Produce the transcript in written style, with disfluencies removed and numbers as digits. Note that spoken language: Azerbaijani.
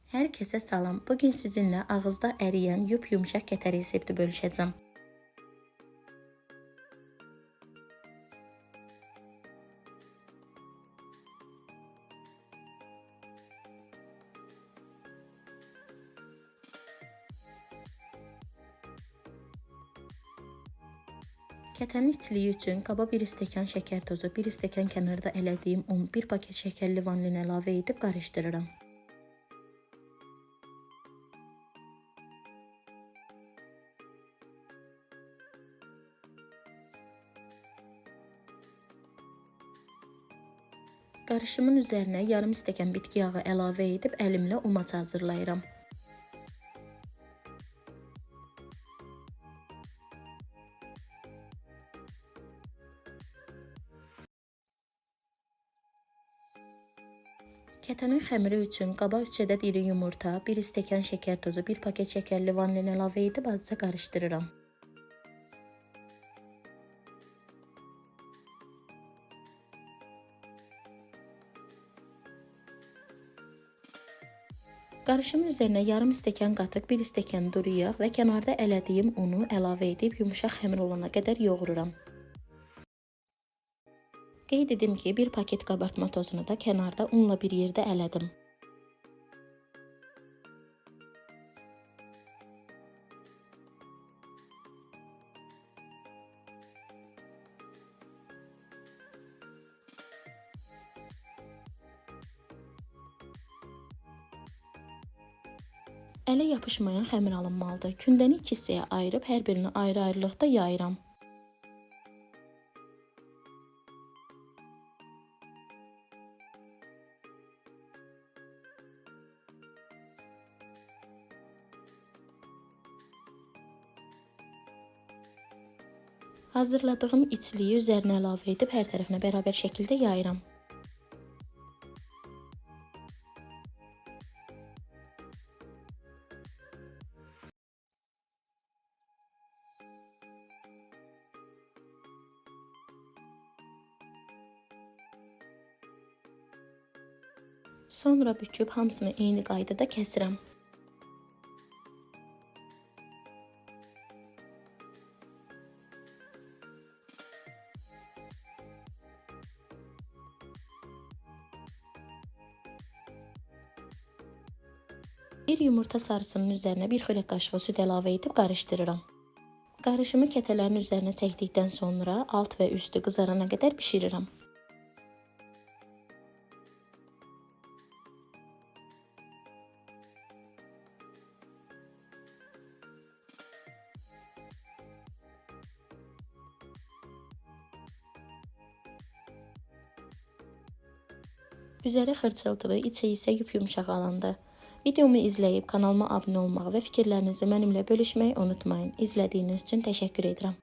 Herkese salam. Bugün sizinle ağızda əriyən yumuşaq kətə resepti bölüşəcəm. Kətənin içiliyi üçün qaba 1 stəkan şəkər tozu, 1 stəkan kənarda elədiyim un, 1 paket şəkərli vanilin əlavə edib qarışdırıram. Qarışımın üzərinə yarım stəkan bitki yağı əlavə edib əlimlə umaç hazırlayıram. Kətənin xəmiri üçün qaba 3 ədəd iri yumurta, 1 stəkan şəkər tozu, 1 paket şəkərli vanilin əlavə edib azca qarışdırıram. Qarışımın üzərinə yarım stəkan qatıq, 1 stəkan duru yağ və kənarda elədiyim unu əlavə edib yumuşaq xəmir olana qədər yoğururam. Qeyd edim ki, 1 paket qabartma tozunu da kənarda unla bir yerdə elədim. Ələ yapışmayan xəmir alınmalıdır. Kündəni 2 hissəyə ayırıb hər birini ayrı-ayrılıqda yayıram. Hazırladığım içliyi üzərinə əlavə edib hər tərəfinə bərabər şəkildə yayıram. Sonra büküb hamısını eyni qaydada kəsirəm. Bir yumurta sarısının üzərinə 1 xörək qaşığı süd əlavə edib qarışdırıram. Qarışımı kətələrin üzərinə çəkdikdən sonra alt və üstü qızarana qədər bişirirəm. Üzəri xırçıldığı, içi isə yumuşaq alındı. Videomu izləyib kanalıma abunə olmağı və fikirlərinizi mənimlə bölüşməyi unutmayın. İzlədiyiniz üçün təşəkkür edirəm.